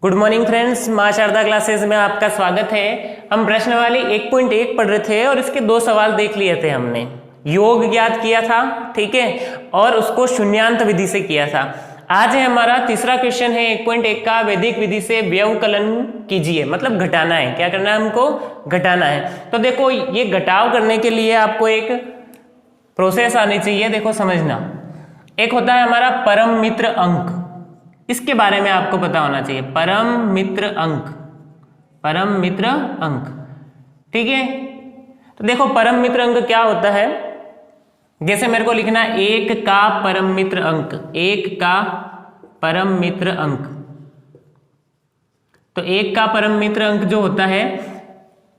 Good morning friends, मां Sharda classes में आपका स्वागत है। हम प्रश्नावली 1.1 पढ़ रहे थे और इसके दो सवाल देख लिए थे। हमने योग ज्ञात किया था, ठीक है, और उसको शून्यांत विधि से किया था। आज है हमारा तीसरा क्वेश्चन है 1.1 का, वैदिक विधि से व्यवकलन कीजिए, मतलब घटाना है। क्या करना है हमको? घटाना है। तो देखो, ये घटाव करने के लिए आपको एक प्रोसेस आनी चाहिए। देखो समझना, एक होता है हमारा परम मित्र अंक, इसके बारे में आपको पता होना चाहिए। परम मित्र अंक, परम मित्र अंक, ठीक है। तो देखो परम मित्र अंक क्या होता है, जैसे मेरे को लिखना है 1 का परम मित्र अंक, 1 का परम मित्र अंक। तो 1 का परम मित्र अंक जो होता है,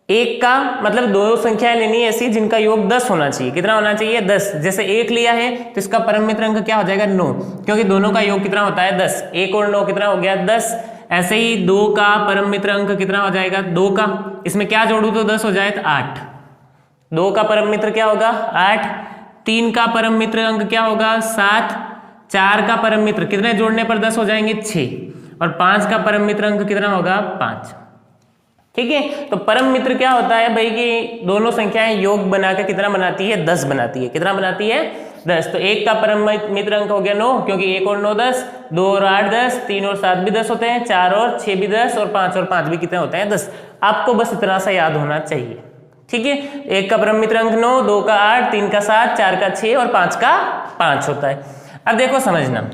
1 का मतलब दो संख्याएं लेनी है ऐसी जिनका योग 10 होना चाहिए। कितना होना चाहिए? 10। जैसे 1 लिया है तो इसका परम मित्र अंक क्या हो जाएगा? 9, क्योंकि दोनों का योग कितना होता है? 10। 1 और 9 कितना हो गया? 10। ऐसे ही 2 का परम मित्र अंक कितना हो जाएगा? 2 का, इसमें क्या जोड़ू तो 10 हो जाए तो 8। 2 का परम मित्र क्या होगा? 8। 3 का परम मित्र अंक क्या होगा? 7। 4 का परम मित्र कितने जोड़ने पर 10 हो जाएंगे? 6। और 5 का परम मित्र अंक कितना होगा? 5। ठीक है। तो परम मित्र क्या होता है भाई कि दोनों संख्याएं योग बनाकर कितना बनाती है? 10 बनाती है। कितना बनाती है? 10। तो 1 का परम मित्र अंक हो गया 9, क्योंकि 1 और 9 10, 2 और 8 10, 3 और 7 भी 10 होते हैं, 4 और 6 भी 10, और 5 और 5 भी कितने होते हैं? 10। आपको बस इतना सा याद होना चाहिए, ठीक है। 1 का परम मित्र अंक 9, 2 का 8, 3 का 7, 4 का 6 और 5 का 5 होता है। अब देखो समझना,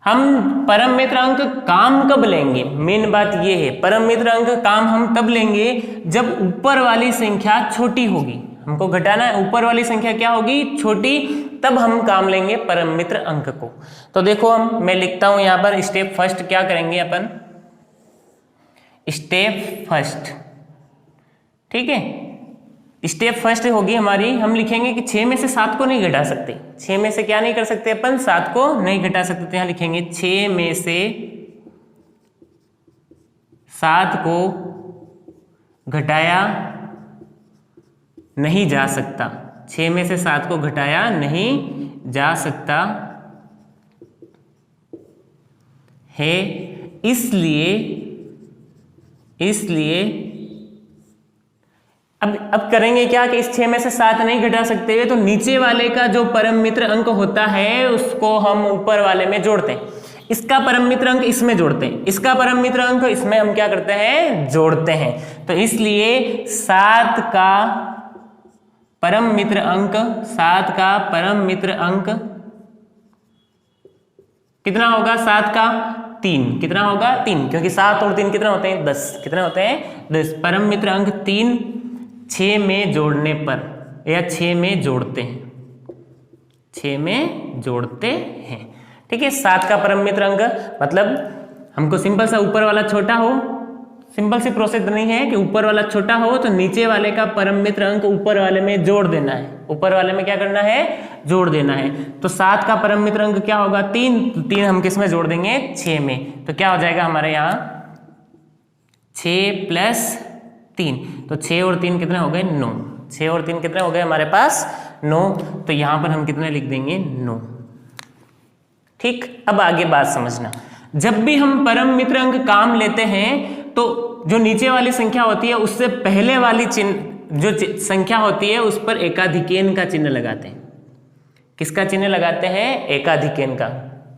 हम परम मित्र अंक काम कब लेंगे? मेन बात ये है, परम मित्र अंक काम हम तब लेंगे जब ऊपर वाली संख्या छोटी होगी। हमको घटाना है, ऊपर वाली संख्या क्या होगी? छोटी, तब हम काम लेंगे परम मित्र अंक को। तो देखो मैं लिखता हूं यहां पर स्टेप फर्स्ट। क्या करेंगे अपन? स्टेप फर्स्ट, ठीक है। स्टेप फर्स्ट होगी हमारी, हम लिखेंगे कि 6 में से 7 को नहीं घटा सकते। 6 में से क्या नहीं कर सकते अपन? 7 को नहीं घटा सकते। तो यहां लिखेंगे 6 में से 7 को घटाया नहीं जा सकता। 6 में से 7 को घटाया नहीं जा सकता है, इसलिए अब करेंगे क्या कि इस 6 में से 7 नहीं घटा सकते हुए, तो नीचे वाले का जो परम मित्र अंक होता है उसको हम ऊपर वाले में जोड़ते हैं। इसका परम मित्र अंक इसमें जोड़ते हैं, इसका परम मित्र अंक इसमें हम क्या करते हैं? जोड़ते हैं। तो इसलिए 7 का परम मित्र अंक, 7 का परम मित्र अंक कितना होगा? 7 का 3 कितना होगा? 3, क्योंकि 7 और 3 कितना होते हैं? 10। कितने होते हैं? 10। परम मित्र अंक 3 6 में जोड़ने पर, या 6 में जोड़ते हैं, 6 में जोड़ते हैं, ठीक है। 7 का परम मित्र अंक मतलब हमको सिंपल सा ऊपर वाला छोटा हो, सिंपल सी प्रोसेस नहीं है कि ऊपर वाला छोटा हो तो नीचे वाले का परम मित्र अंक ऊपर वाले में जोड़ देना है। ऊपर वाले में क्या करना है? जोड़ देना है। तो 7 का परम मित्र अंक क्या होगा? 3। 3 हम किस में जोड़ देंगे? 6 में। तो क्या हो जाएगा हमारे यहाँ? 6 प्लस 3, तो 6 और 3 कितने हो गए? 9। 6 और 3 कितने हो गए हमारे पास? 9। तो यहां पर हम कितने लिख देंगे? 9, ठीक। अब आगे बात समझना, जब भी हम परम मित्र अंक काम लेते हैं तो जो नीचे वाली संख्या होती है उससे पहले वाली चिन्ह जो संख्या होती है उस पर एकाधिकेन का चिन्ह लगाते हैं। किसका चिन्ह लगाते हैं? एकाधिकेन का।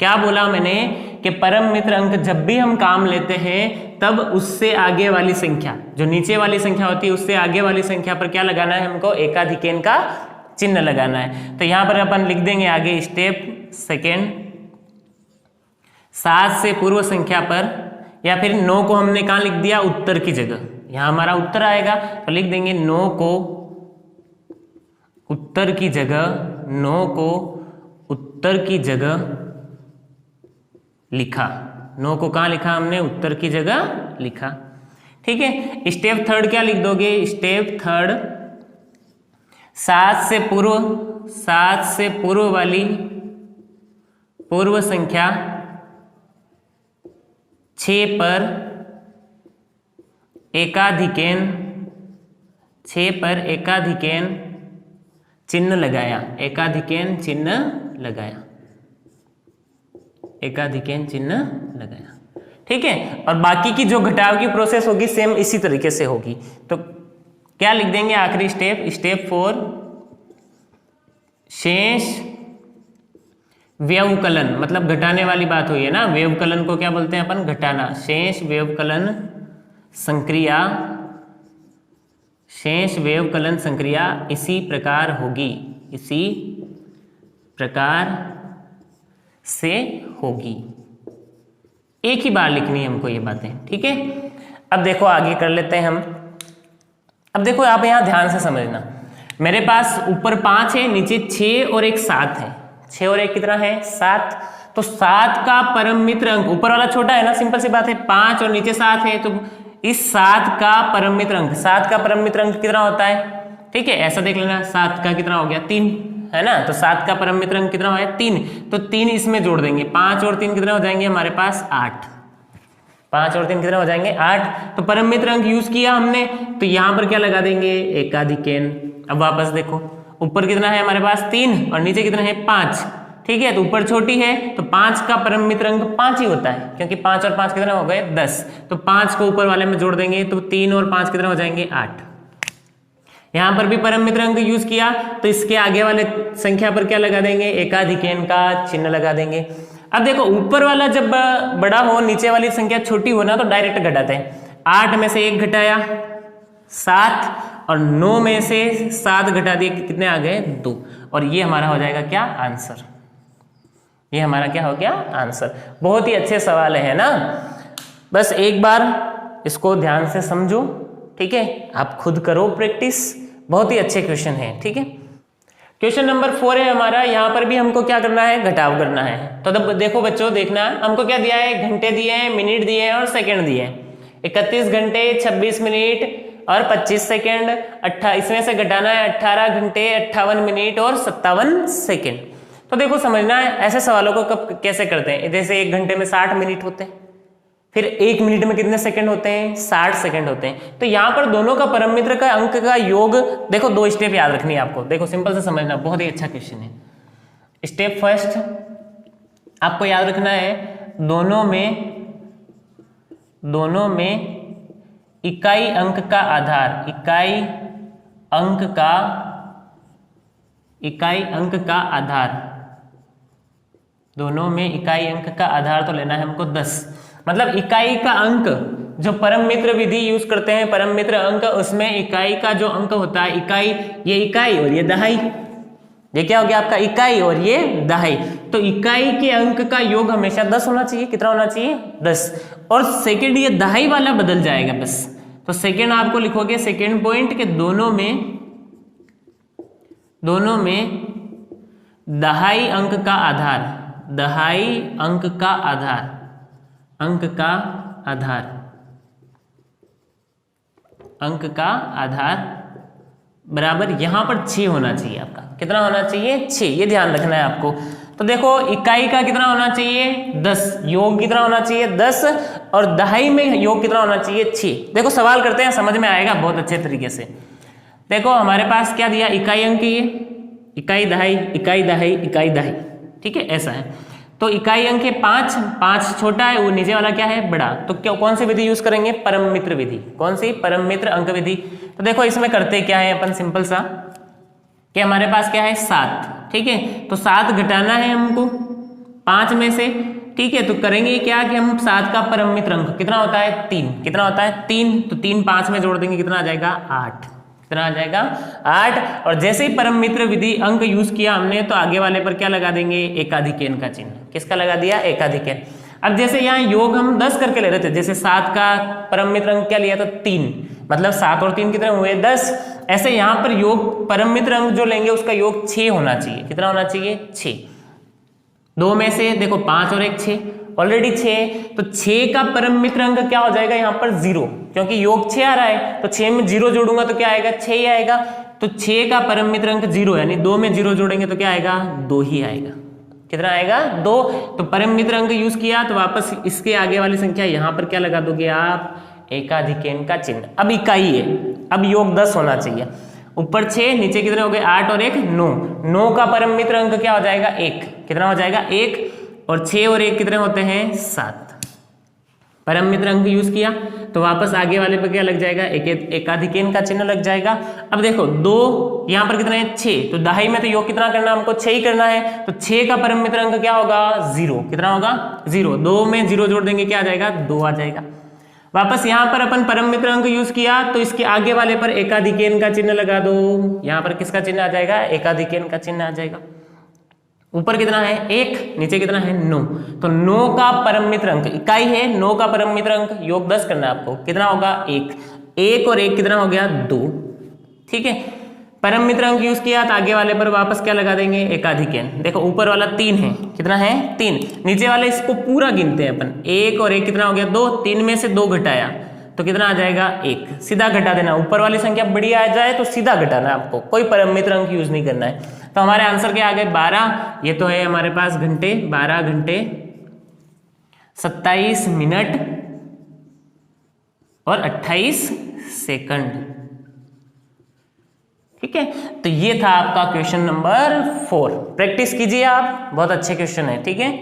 क्या बोला मैंने कि परम मित्र अंक जब भी हम काम लेते हैं तब उससे आगे वाली संख्या, जो नीचे वाली संख्या होती है उससे आगे वाली संख्या पर क्या लगाना है हमको? एकाधिकेन का चिन्ह लगाना है। तो यहां पर अपन लिख देंगे आगे स्टेप सेकेंड, 7 से पूर्व संख्या पर, या फिर 9 को हमने कहां लिख दिया? उत्तर की जगह। यहां हमारा उत्तर आएगा तो लिख देंगे 9 को उत्तर की जगह, 9 को उत्तर की जगह लिखा। 9 को कहां लिखा हमने? उत्तर की जगह लिखा, ठीक है। स्टेप थर्ड क्या लिख दोगे? स्टेप थर्ड 7 से पूर्व वाली पूर्व संख्या 6 पर एकाधिकेन, 6 पर एकाधिकेन चिन्ह लगाया। एकाधिकेन चिन्ह लगाया, एकाधिकेन चिन्ह लगाया, ठीक है। और बाकी की जो घटाव की प्रोसेस होगी सेम इसी तरीके से होगी। तो क्या लिख देंगे आखिरी स्टेप 4 शेष व्यवकलन, मतलब घटाने वाली बात हुई है ना, व्यवकलन को क्या बोलते हैं अपन, घटाना। शेष व्यवकलन संक्रिया, शेष व्यवकलन संक्रिया इसी प्रकार होगी, इसी प्रकार से होगी। एक ही बार लिखनी है हमको ये बातें, ठीक है। अब देखो आगे कर लेते हैं हम। अब देखो आप यहाँ ध्यान से समझना, मेरे पास ऊपर 5 है, नीचे 6 और एक 7 है। 6 और 1 कितना है 7। तो 7 का परम मित्र अंक, ऊपर वाला छोटा है ना, सिंपल सी बात है, 5 और नीचे 7 है, तो इस 7 का परम मित्र अंक, 7 का परम मित्र अंक कितना होता है, ठीक है। ऐसा देख लेना, 7 का कितना हो गया 3, है ना। तो 7 का परम मित्र अंक कितना है 3, तो 3 इसमें जोड़ देंगे, 5 और 3 कितना हो जाएंगे हमारे पास 8। 5 और 3 कितना हो जाएंगे 8। तो परम मित्र अंक यूज किया हमने, तो यहां पर क्या लगा देंगे एकाधिकेन। अब वापस देखो, ऊपर कितना है हमारे पास 3 और नीचे कितना है 5, ठीक है। तो ऊपर छोटी है तो 5 का परम मित्र अंक 5 ही होता है, क्योंकि 5 और 5 कितना हो गए 10। तो 5 को ऊपर वाले में जोड़ देंगे, तो 3 और 5 कितना हो जाएंगे 8। यहां पर भी परम मित्र अंक यूज किया, तो इसके आगे वाले संख्या पर क्या लगा देंगे, एकाधिकेन का चिन्ह लगा देंगे। अब देखो ऊपर वाला जब बड़ा हो, नीचे वाली संख्या छोटी हो ना, तो डायरेक्ट घटाते हैं। 8 में से 1 घटाया 7, और 9 में से 7 घटा दिए, कितने आ गए 2। और ये हमारा हो जाएगा क्या आंसर, ये हमारा क्या हो गया आंसर। बहुत ही अच्छे सवाल है ना, बस एक बार इसको ध्यान से समझो, ठीक है। आप खुद करो प्रैक्टिस, बहुत ही अच्छे क्वेश्चन है, ठीक है। क्वेश्चन नंबर 4 है हमारा, यहाँ पर भी हमको क्या करना है, घटाव करना है। तो देखो बच्चों, देखना हमको क्या दिया है, घंटे दिए हैं, मिनट दिए हैं और सेकंड दिए हैं। 31 घंटे 26 मिनट और 25 सेकंड, इसमें से घटाना है 18 घंटे 58 मिनट और 57 सेकंड। तो देखो समझना है, ऐसे सवालों को कब कैसे करते हैं। जैसे 1 घंटे में 60 मिनट होते हैं, फिर 1 मिनट में कितने सेकंड होते हैं 60 सेकंड होते हैं। तो यहाँ पर दोनों का परम मित्र का अंक का योग, देखो 2 स्टेप याद रखनी है आपको। देखो सिंपल से समझना, बहुत ही अच्छा क्वेश्चन है। स्टेप फर्स्ट आपको याद रखना है, दोनों में इकाई अंक का आधार, इकाई अंक का आधार, दोनों में इकाई अंक का आधार तो लेना है हमको 10। मतलब इकाई का अंक, जो परम मित्र विधि यूज करते हैं, परम मित्र अंक, उसमें इकाई का जो अंक होता है, इकाई, ये इकाई और ये दहाई, ये क्या हो गया आपका इकाई और ये दहाई। तो इकाई के अंक का योग हमेशा 10 होना चाहिए। कितना होना चाहिए 10। और सेकंड ये दहाई वाला बदल जाएगा बस। तो सेकंड आपको लिखोगे सेकंड पॉइंट के दोनों में दहाई अंक का आधार, दहाई अंक का आधार, अंक का आधार बराबर यहां पर 6 होना चाहिए आपका। कितना होना चाहिए 6, ये ध्यान रखना है आपको। तो देखो इकाई का कितना होना चाहिए 10, योग कितना होना चाहिए 10, और दहाई में योग कितना होना चाहिए 6। देखो सवाल करते हैं, समझ में आएगा बहुत अच्छे तरीके से। देखो हमारे पास क्या दिया, इकाई अंक, ये इकाई दहाई, इकाई दहाई, इकाई दहाई, ठीक है, ऐसा है। तो इकाई अंक है 5 छोटा है, वो नीचे वाला क्या है बड़ा। तो क्या कौन सी विधि यूज करेंगे, परम मित्र विधि। कौन सी, परम मित्र अंक विधि। तो देखो इसमें करते क्या है अपन, सिंपल सा कि हमारे पास क्या है 7, ठीक है। तो 7 घटाना है हमको 5 में से, ठीक है। तो करेंगे क्या कि हम 7 का परम मित्र अंक कितना होता है 3, कितना होता है 3। तो 3 5 में जोड़ देंगे, कितना आ जाएगा 8, कितना आ जाएगा 8। और जैसे ही परम मित्र विधि अंक यूज किया हमने, तो आगे वाले पर क्या लगा देंगे, एकाधिकेन का चिन्ह। किसका लगा दिया, एकाधिकेन। अब जैसे यहाँ योग हम 10 करके ले रहे थे, जैसे 7 का परम मित्र अंक क्या लिया था 3, मतलब 7 और 3 कितने हुए 10। ऐसे यहाँ पर योग परम मित्र अंक जो लेंगे उसका योग 6 होना चाहिए। कितना होना चाहिए 6। 2 में से देखो 5 और 1 6, ऑलरेडी 6। तो 6 का परम मित्र अंक क्या हो जाएगा यहाँ पर 0, क्योंकि योग 6 आ रहा है। तो 6 में 0 जोड़ूंगा तो क्या आएगा 6 ही आएगा। तो 6 का परम मित्र अंक 0, यानी 2 में 0 जोड़ेंगे तो क्या आएगा 2 ही आएगा। कितना आएगा 2। तो परम मित्र अंक यूज किया, तो वापस इसके आगे वाली संख्या यहाँ पर क्या लगा दोगे आप, एकाधिकेन का चिन्ह। अब इकाई है, अब योग 10 होना चाहिए। ऊपर 6, नीचे कितने हो गए 8 और 1 9। 9 का परम मित्र अंक क्या हो जाएगा 1, कितना हो जाएगा 1। और 6 और 1 कितने होते हैं 7। परम मित्र अंक यूज किया तो वापस आगे वाले पे क्या लग जाएगा, एकाधिकेन का चिन्ह लग जाएगा। अब देखो 2 यहाँ पर कितना है 6, तो दहाई में तो योग कितना करना है हमको 6 ही करना है, तो 6 का परम मित्र अंक क्या होगा 0, कितना होगा 0, 2 में 0 जोड़ देंगे क्या आ जाएगा 2 आ जाएगा। वापस यहाँ पर अपन परम मित्र अंक यूज किया तो इसके आगे वाले पर एकाधिकेन का चिन्ह लगा दो, यहाँ पर किसका चिन्ह आ जाएगा, एकाधिकेन का चिन्ह आ जाएगा। ऊपर कितना है 1, नीचे कितना है 9, तो 9 का परम मित्र अंक इकाई है, 9 का परम मित्र अंक योग 10 करना है आपको, कितना होगा 1 और 1 कितना हो गया 2, ठीक है। परम मित्र अंक यूज किया तो आगे वाले पर वापस क्या लगा देंगे, एकाधिकेन। देखो ऊपर वाला 3 है, कितना है 3, नीचे वाले इसको पूरा गिनते हैं अपन, 1 और 1 कितना हो गया 2, 3 में से 2 घटाया तो कितना आ जाएगा 1, सीधा घटा देना, ऊपर वाली संख्या बड़ी आ जाए तो सीधा घटाना आपको, कोई परम मित्र अंक यूज नहीं करना है। तो हमारे आंसर क्या आ गए 12, ये तो है हमारे पास घंटे, 12 घंटे 27 मिनट और 28 सेकंड, ठीक है। तो ये था आपका क्वेश्चन नंबर 4, प्रैक्टिस कीजिए आप, बहुत अच्छे क्वेश्चन है, ठीक है।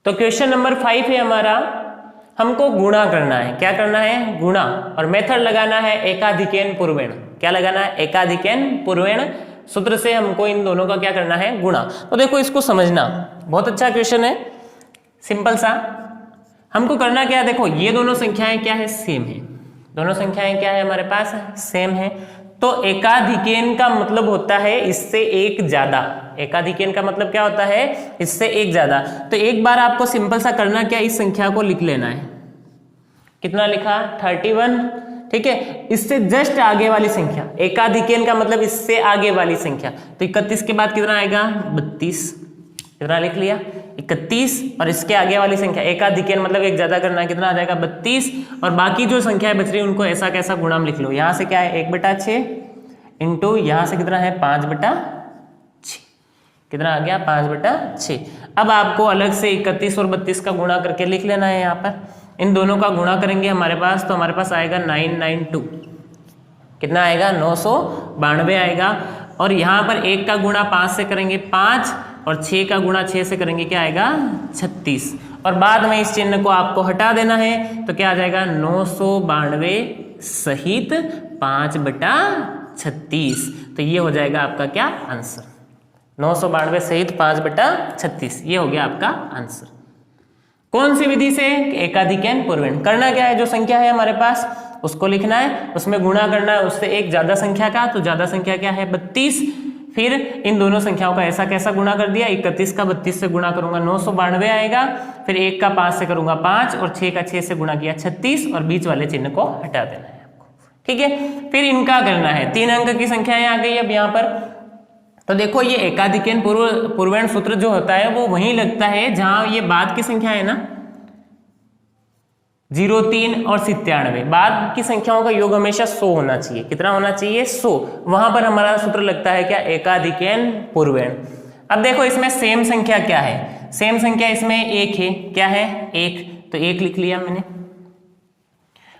तो क्वेश्चन नंबर 5 है हमारा, हमको गुणा करना है, क्या करना है गुणा, और मेथड लगाना है एकाधिकेन पूर्वेण, क्या लगाना है एकाधिकेन पूर्वेण, सूत्र से हमको इन दोनों का क्या करना है गुणा। तो देखो इसको समझना, बहुत अच्छा क्वेश्चन है, सिंपल सा। हमको करना क्या है, देखो ये दोनों संख्याएं क्या है सेम है, दोनों संख्याएं क्या है हमारे पास सेम है, तो एकाधिकेन का मतलब होता है इससे एक ज्यादा, एकाधिकेन का मतलब क्या होता है इससे एक ज्यादा। तो एक बार आपको सिंपल सा करना क्या, इस संख्या को लिख लेना है, कितना लिखा 31, ठीक है। इससे जस्ट आगे वाली संख्या, एकाधिकेन का मतलब इससे आगे वाली संख्या, तो 31 के बाद कितना आएगा 32, कितना लिख लिया 31, और इसके आगे वाली संख्या एकाधिकेन मतलब एक ज्यादा करना है, कितना आ जाएगा 32, और बाकी जो संख्याएं बच रही है उनको ऐसा कैसा गुणा में लिख लो, यहां से क्या है 1/6 इंटू यहां से कितना है 5/6, कितना आ गया 5/6। अब आपको अलग से 31 और 32 का गुणा करके लिख लेना है, यहाँ पर इन दोनों का गुणा करेंगे हमारे पास, तो हमारे पास आएगा 992, कितना आएगा 992 आएगा, और यहाँ पर 1 का गुणा 5 से करेंगे 5, और 6 का गुणा 6 से करेंगे क्या आएगा 36, और बाद में इस चिन्ह को आपको हटा देना है, तो क्या आ जाएगा 992 सहित 5/36, तो ये हो जाएगा आपका क्या आंसर, 992 सहित 5/36, ये हो गया आपका आंसर। कौन सी विधि से, एकाधिकेन पूर्वेण। करना क्या है, जो संख्या है हमारे पास उसको लिखना है, उसमें गुणा करना है उससे एक ज्यादा संख्या का, तो ज्यादा संख्या क्या है 32, फिर इन दोनों संख्याओं का ऐसा कैसा गुणा कर दिया, 31 का 32 से गुणा करूंगा 992 आएगा, फिर 1 का 5 से करूंगा 5, और 6 का 6 से गुणा किया 36, और बीच वाले चिन्ह को हटा देना है आपको, ठीक है। फिर इनका करना है, 3 अंक की संख्याएं आ गई अब यहाँ पर, तो देखो ये एकाधिकेन पूर्वेण सूत्र जो होता है वो वहीं लगता है जहां ये बाद की संख्या है ना 0, 3 और 97, बाद की संख्याओं का योग हमेशा 100 होना चाहिए, कितना होना चाहिए 100, वहां पर हमारा सूत्र लगता है क्या एकाधिकेन पूर्वेण। अब देखो इसमें सेम संख्या क्या है, सेम संख्या इसमें 1 है, क्या है 1, तो 1 लिख लिया मैंने।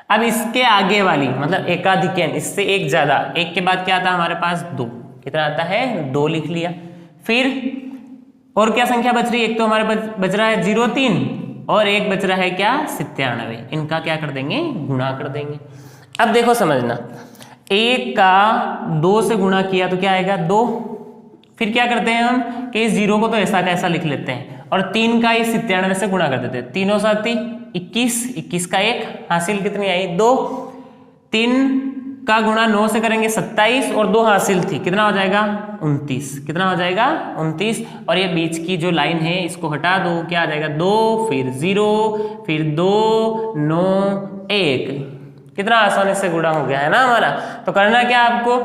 अब इसके आगे वाली मतलब एकाधिकेन, इससे एक ज्यादा, 1 के बाद क्या आता है हमारे पास 2, कितना आता है 2 लिख लिया। फिर और क्या संख्या बच रही है, एक तो हमारे बच रहा है 0, 3, और एक बच रहा है क्या 97, इनका क्या कर देंगे गुणा कर देंगे। अब देखो समझना, 1 का 2 से गुणा किया तो क्या आएगा 2, फिर क्या करते हैं हम कि इस 0 को तो ऐसा कैसा लिख लेते हैं, और 3 का इस 97 से गुणा कर देते हैं, 3 7 21, 21 का 1 हासिल कितनी आई 2, 3 का गुणा 9 से करेंगे 27, और 2 हासिल थी, कितना हो जाएगा 29, कितना हो जाएगा 29, और ये बीच की जो लाइन है इसको हटा दो, क्या आ जाएगा 2, फिर 0, फिर 2, 9, 1, कितना आसानी से गुणा हो गया है ना हमारा। तो करना क्या आपको,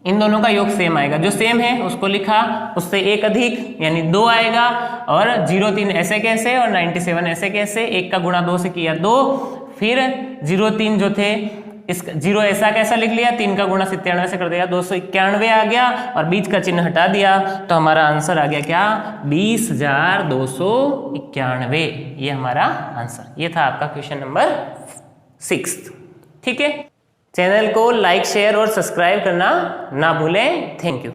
इन दोनों का योग सेम आएगा, जो सेम है उसको लिखा, उससे एक अधिक यानी 2 आएगा, और 0, 3 ऐसे कैसे, और 97 ऐसे कैसे, 1 का गुणा 2 से किया 2, फिर 0, 3 जो थे इसका 0 ऐसा कैसा लिख लिया, 3 का गुणा 97 से कर दिया 291 आ गया, और बीच का चिन्ह हटा दिया, तो हमारा आंसर आ गया क्या 20,291, ये हमारा आंसर। ये था आपका क्वेश्चन नंबर 6, ठीक है। चैनल को लाइक शेयर और सब्सक्राइब करना ना भूलें। Thank you.